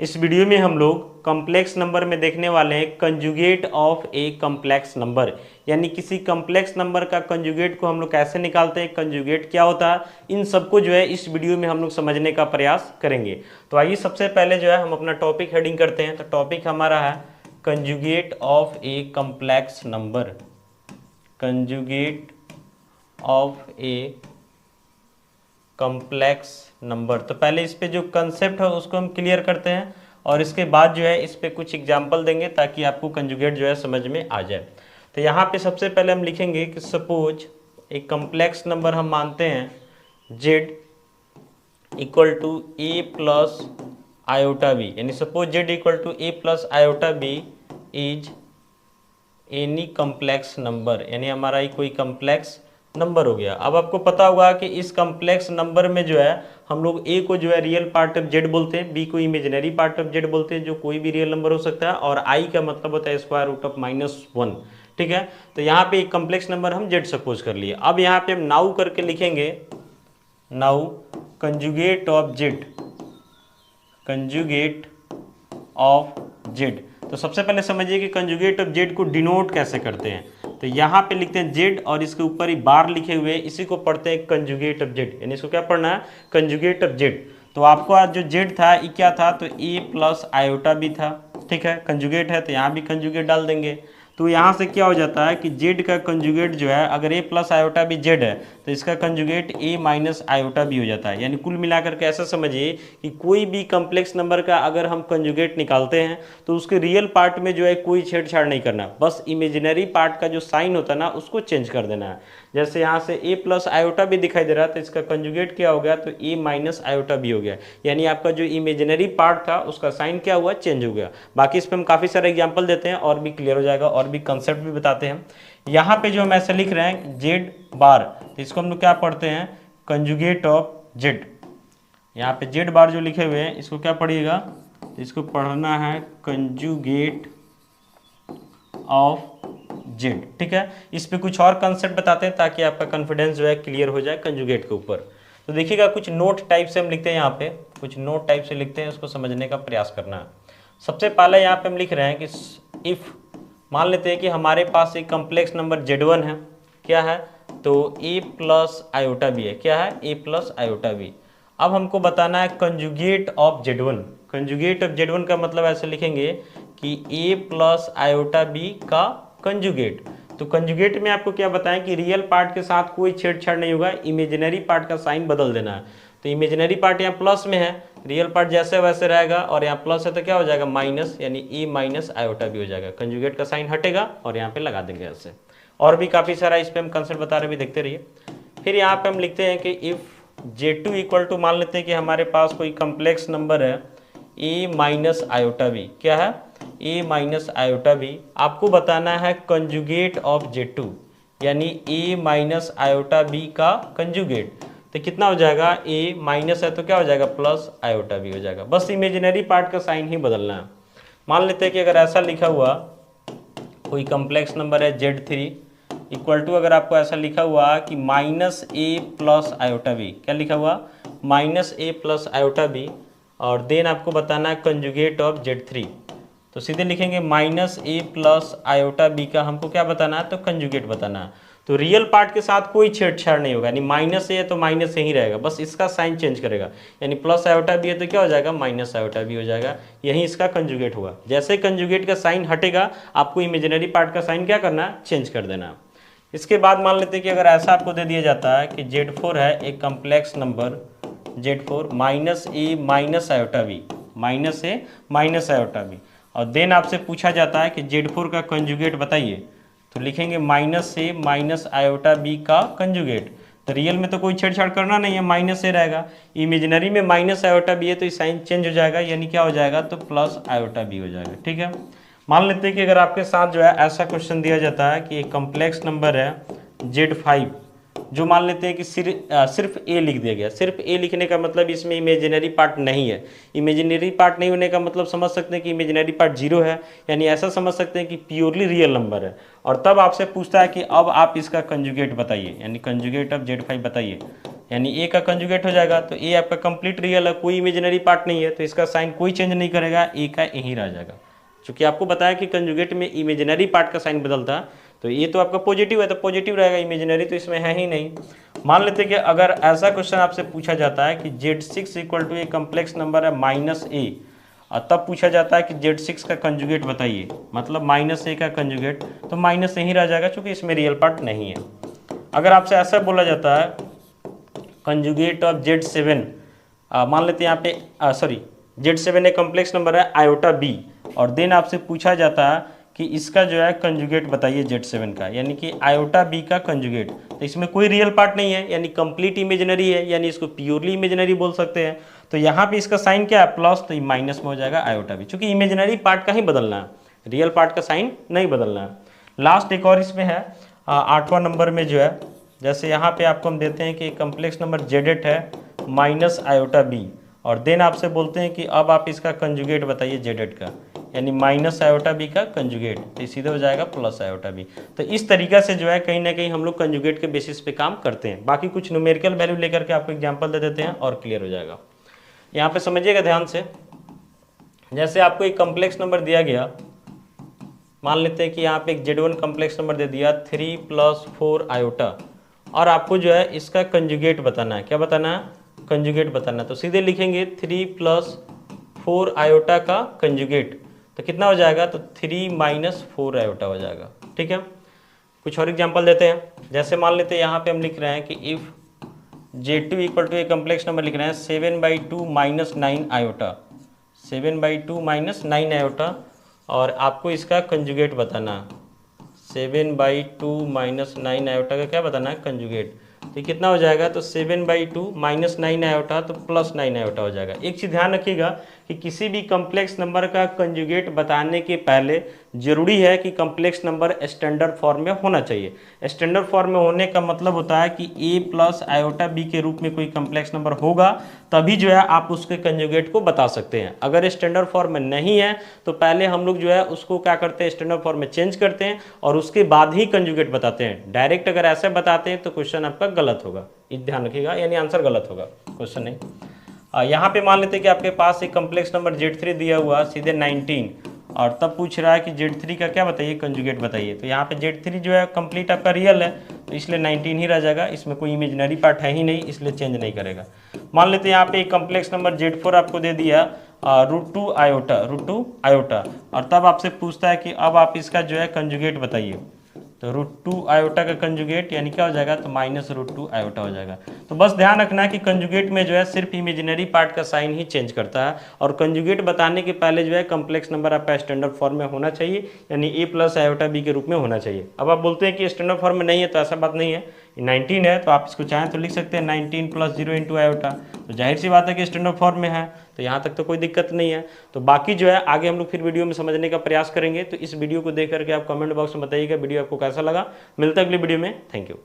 इस वीडियो में हम लोग कॉम्प्लेक्स नंबर में देखने वाले हैं conjugate of a complex number, यानी किसी कॉम्प्लेक्स नंबर का कंजुगेट को हम लोग कैसे निकालते हैं, कंजुगेट क्या होता है, इन सबको जो है इस वीडियो में हम लोग समझने का प्रयास करेंगे। तो आइए सबसे पहले जो है हम अपना टॉपिक हेडिंग करते हैं। तो टॉपिक हमारा है conjugate of a complex number, conjugate of a complex number. तो पहले इस पे जो कंसेप्ट है उसको हम क्लियर करते हैं और इसके बाद जो है इस पे कुछ एग्जांपल देंगे ताकि आपको कंजुगेट जो है समझ में आ जाए। तो यहाँ पे सबसे पहले हम लिखेंगे कि सपोज एक कॉम्प्लेक्स नंबर हम मानते हैं z equal to A plus iota B, यानी suppose z equal to A plus iota B is any complex number, यानी हमारा ही कोई कॉम्प्लेक्स नंबर हो गया। अब आपको पता होगा कि इस कॉम्प्लेक्स नंबर में जो है हम लोग ए को जो है रियल पार्ट ऑफ जेड बोलते हैं, बी को इमेजिनरी पार्ट ऑफ जेड बोलते हैं, जो कोई भी रियल नंबर हो सकता है, और आई का मतलब होता है स्क्वायर रूट ऑफ -1। ठीक है, तो यहाँ पे एक कॉम्प्लेक्स नंबर हम जेड सपोज कर लिए। अब यहाँ पे हम नाउ करके लिखेंगे, now conjugate of Z, conjugate of Z. तो सबसे पहले समझिए कि कंजुगेट ऑफ जेड को डिनोट कैसे करते हैं। तो यहाँ पे लिखते हैं जेड और इसके ऊपर ही बार लिखे हुए, इसी को पढ़ते हैं कंजुगेट ऑफ जेड, यानी इसको क्या पढ़ना है, कंजुगेट ऑफ जेड। तो आपको आज जो जेड था ये क्या था, तो ए प्लस आयोटा भी था। ठीक है, कंजुगेट है तो यहाँ भी कंजुगेट डाल देंगे। तो यहाँ से क्या हो जाता है कि जेड का कंजुगेट जो है, अगर ए प्लस आयोटा भी जेड है तो इसका कंजुगेट ए माइनस आयोटा भी हो जाता है। यानी कुल मिलाकर के ऐसा समझिए कि कोई भी कॉम्प्लेक्स नंबर का अगर हम कंजुगेट निकालते हैं तो उसके रियल पार्ट में जो है कोई छेड़छाड़ नहीं करना, बस इमेजिनरी पार्ट का जो साइन होता है ना उसको चेंज कर देना है। जैसे यहाँ से ए प्लस आयोटा भी दिखाई दे रहा है तो इसका कंजुगेट क्या हो गया, तो ए माइनस आयोटा भी हो गया, यानी आपका जो इमेजिनरी पार्ट था उसका साइन क्या हुआ, चेंज हो गया। बाकी इस पर हम काफ़ी सारे एग्जाम्पल देते हैं और भी क्लियर हो जाएगा, और भी कंसेप्ट भी बताते हैं। यहाँ पे जो हम ऐसे लिख रहे हैं जेड बार, तो इसको हम लोग क्या पढ़ते हैं, कंजुगेट ऑफ जेड। यहाँ पे जेड बार जो लिखे हुए हैं इसको क्या पढ़िएगा, तो इसको पढ़ना है कंजुगेट ऑफ जेड। ठीक है, इस पे कुछ और कंसेप्ट बताते हैं ताकि आपका कॉन्फिडेंस जो है क्लियर हो जाए कंजुगेट के ऊपर। तो देखिएगा कुछ नोट टाइप से हम लिखते हैं, यहाँ पे कुछ नोट टाइप से लिखते हैं, उसको समझने का प्रयास करना है। सबसे पहले यहाँ पे हम लिख रहे हैं कि इफ मान लेते हैं कि हमारे पास एक कॉम्प्लेक्स नंबर z1 है, क्या है, तो a प्लस आयोटा बी है, क्या है, a प्लस आयोटा बी। अब हमको बताना है conjugate of z1। Conjugate of z1 का मतलब ऐसे लिखेंगे कि a प्लस आयोटा बी का कंजुगेट। तो कंजुगेट में आपको क्या बताएं कि रियल पार्ट के साथ कोई छेड़छाड़ नहीं होगा, इमेजिनरी पार्ट का साइन बदल देना है। तो इमेजिनरी पार्ट यहाँ प्लस में है, रियल पार्ट जैसे वैसे रहेगा, और यहाँ प्लस है तो क्या हो जाएगा माइनस, यानी ए माइनस आयोटा भी हो जाएगा। कंजुगेट का साइन हटेगा और यहाँ पे लगा देंगे ऐसे। और भी काफ़ी सारा इस पर हम कंसेप्ट बता रहे, भी देखते रहिए। फिर यहाँ पे हम लिखते हैं कि इफ़ J2 इक्वल टू, मान लेते हैं कि हमारे पास कोई कम्प्लेक्स नंबर है ए माइनस आयोटा बी, क्या है, ए माइनस आयोटा बी। आपको बताना है कंजुगेट ऑफ J2, यानी ए माइनस आयोटा बी का कंजुगेट। तो कितना हो जाएगा, ए माइनस है तो क्या हो जाएगा, प्लस आयोटा भी हो जाएगा। बस इमेजिनरी पार्ट का साइन ही बदलना है। मान लेते हैं कि अगर ऐसा लिखा हुआ कोई कॉम्प्लेक्स नंबर है Z3 इक्वल टू, अगर आपको ऐसा लिखा हुआ कि माइनस ए प्लस आयोटा बी, क्या लिखा हुआ, माइनस ए प्लस आयोटा बी, और देन आपको बताना है कंजुगेट ऑफ Z3। तो सीधे लिखेंगे माइनस ए प्लस आयोटा बी का हमको क्या बताना है, तो कंजुगेट बताना है। तो रियल पार्ट के साथ कोई छेड़छाड़ नहीं होगा, यानी माइनस ए है तो माइनस ए ही रहेगा, बस इसका साइन चेंज करेगा। यानी प्लस आयोटा बी है तो क्या हो जाएगा, माइनस आयोटा बी हो जाएगा, यही इसका कंजुगेट हुआ। जैसे कंजुगेट का साइन हटेगा आपको इमेजिनरी पार्ट का साइन क्या करना है, चेंज कर देना। इसके बाद मान लेते हैं कि अगर ऐसा आपको दे दिया जाता है कि Z4 है एक कम्प्लेक्स नंबर Z4 माइनस ए माइनस आयोटा बी, माइनस ए माइनस आयोटा बी, और देन आपसे पूछा जाता है कि Z4 का कंजुगेट बताइए, तो लिखेंगे माइनस ए माइनस आयोटा बी का कंजुगेट। तो रियल में तो कोई छेड़छाड़ करना नहीं है, माइनस ए रहेगा, इमेजिनरी में माइनस आयोटा बी है तो साइन चेंज हो जाएगा, यानी क्या हो जाएगा, तो प्लस आयोटा बी हो जाएगा। ठीक है, मान लेते हैं कि अगर आपके साथ जो है ऐसा क्वेश्चन दिया जाता है कि एक कॉम्प्लेक्स नंबर है Z5, जो मान लेते हैं कि सिर्फ ए लिख दिया गया। सिर्फ ए लिखने का मतलब इसमें इमेजिनरी पार्ट नहीं है। इमेजिनरी पार्ट नहीं होने का मतलब समझ सकते हैं कि इमेजिनरी पार्ट 0 है, यानी ऐसा समझ सकते हैं कि प्योरली रियल नंबर है। और तब आपसे पूछता है कि अब आप इसका कंजुगेट बताइए, यानी कंजुगेट ऑफ Z5 बताइए। यानी ए का कंजुगेट हो जाएगा। तो ए आपका कंप्लीट रियल है, कोई इमेजिनरी पार्ट नहीं है, तो इसका साइन कोई चेंज नहीं करेगा, ए का यही रह जाएगा। चूंकि आपको बताया कि कंजुगेट में इमेजिनरी पार्ट का साइन बदलता है, तो ये तो आपका पॉजिटिव है तो पॉजिटिव रहेगा, इमेजिनरी तो इसमें है ही नहीं। मान लेते हैं कि अगर ऐसा क्वेश्चन आपसे पूछा जाता है कि Z6 equal to a complex number है -a, और तब पूछा जाता है कि Z6 का कंजुगेट बताइए, मतलब -a का कंजुगेट, तो माइनस यही रह जाएगा चूंकि इसमें रियल पार्ट नहीं है। अगर आपसे ऐसा बोला जाता है कंजुगेट ऑफ Z7, मान लेते हैं यहाँ पे सॉरी Z7 एक कम्प्लेक्स नंबर है आयोटा b, और देन आपसे पूछा जाता है कि इसका जो है कंजुगेट बताइए Z7 का, यानी कि आयोटा b का कंजुगेट, तो इसमें कोई रियल पार्ट नहीं है, यानी कंप्लीट इमेजिनरी है, यानी इसको प्योरली इमेजिनरी बोल सकते हैं। तो यहाँ पे इसका साइन क्या है, प्लस, तो ये माइनस में हो जाएगा आयोटा b, चूंकि इमेजिनरी पार्ट का ही बदलना है, रियल पार्ट का साइन नहीं बदलना है। लास्ट एक और इसमें है 8वां नंबर में जो है, जैसे यहाँ पे आपको हम देते हैं कि कम्प्लेक्स नंबर Z8 है माइनस आयोटा b, और देन आपसे बोलते हैं कि अब आप इसका कंजुगेट बताइए Z8 का, यानी माइनस आयोटा b का कंजुगेट, तो सीधे हो जाएगा प्लस आयोटा b। तो इस तरीका से जो है कहीं ना कहीं हम लोग कंजुगेट के बेसिस पे काम करते हैं। बाकी कुछ न्यूमेरिकल वैल्यू लेकर के आपको एग्जांपल दे देते हैं और क्लियर हो जाएगा। यहाँ पे समझिएगा ध्यान से, जैसे आपको एक कम्प्लेक्स नंबर दिया गया, मान लेते हैं कि यहाँ पे एक Z1 कम्प्लेक्स नंबर दे दिया 3 + 4 आयोटा, और आपको जो है इसका कंजुगेट बताना है। क्या बताना है, कंजुगेट बताना है। तो सीधे लिखेंगे 3 + 4 आयोटा का कंजुगेट, तो कितना हो जाएगा, तो 3 - 4 आयोटा हो जाएगा। ठीक है, कुछ और एग्जांपल देते हैं। जैसे मान लेते हैं यहाँ पे हम लिख रहे हैं कि if Z2 equal to a complex number लिख रहे हैं 7/2 - 9 आयोटा, 7/2 - 9 आयोटा, और आपको इसका कंजुगेट बताना है। 7/2 - 9 आयोटा का क्या बताना है, कंजुगेट, तो कितना हो जाएगा, तो 7/2 - 9 आयोटा, तो +9 आयोटा हो जाएगा। एक चीज़ ध्यान रखिएगा कि किसी भी कम्प्लेक्स नंबर का कंजुगेट बताने के पहले जरूरी है कि कम्प्लेक्स नंबर स्टैंडर्ड फॉर्म में होना चाहिए। स्टैंडर्ड फॉर्म में होने का मतलब होता है कि a + आयोटा b के रूप में कोई कम्प्लेक्स नंबर होगा, तभी जो है आप उसके कंजुगेट को बता सकते हैं। अगर स्टैंडर्ड फॉर्म में नहीं है तो पहले हम लोग जो है उसको क्या करते हैं, स्टैंडर्ड फॉर्म में चेंज करते हैं और उसके बाद ही कंजुगेट बताते हैं। डायरेक्ट अगर ऐसे बताते हैं तो क्वेश्चन आपका गलत होगा, ये ध्यान रखिएगा, यानी आंसर गलत होगा, क्वेश्चन नहीं। यहाँ पे मान लेते हैं कि आपके पास एक कम्प्लेक्स नंबर Z3 दिया हुआ सीधे 19, और तब पूछ रहा है कि Z3 का क्या बताइए, कंजुगेट बताइए। तो यहाँ पे Z3 जो है कंप्लीट आपका रियल है, तो इसलिए 19 ही रह जाएगा, इसमें कोई इमेजिनरी पार्ट है ही नहीं, इसलिए चेंज नहीं करेगा। मान लेते हैं यहाँ पे एक कम्प्लेक्स नंबर Z4 आपको दे दिया √2 आयोटा, और तब आपसे पूछता है कि अब आप इसका जो है कंजुगेट बताइए। तो √2 आयोटा का कंजुगेट यानी क्या हो जाएगा, तो -√2 आयोटा हो जाएगा। तो बस ध्यान रखना है कि कंजुगेट में जो है सिर्फ इमेजिनरी पार्ट का साइन ही चेंज करता है, और कंजुगेट बताने के पहले जो है कम्प्लेक्स नंबर आपका स्टैंडर्ड फॉर्म में होना चाहिए, यानी a + आयोटा b के रूप में होना चाहिए। अब आप बोलते हैं कि स्टैंडर्ड फॉर्म में नहीं है, तो ऐसा बात नहीं है, 19 है तो आप इसको चाहें तो लिख सकते हैं 19 + 0 × आयोटा, तो जाहिर सी बात है कि स्टैंडर्ड फॉर्म में है, तो यहाँ तक तो कोई दिक्कत नहीं है। तो बाकी जो है आगे हम लोग फिर वीडियो में समझने का प्रयास करेंगे। तो इस वीडियो को देख करके आप कमेंट बॉक्स में बताइएगा वीडियो आपको कैसा लगा। मिलता है अगली वीडियो में, थैंक यू।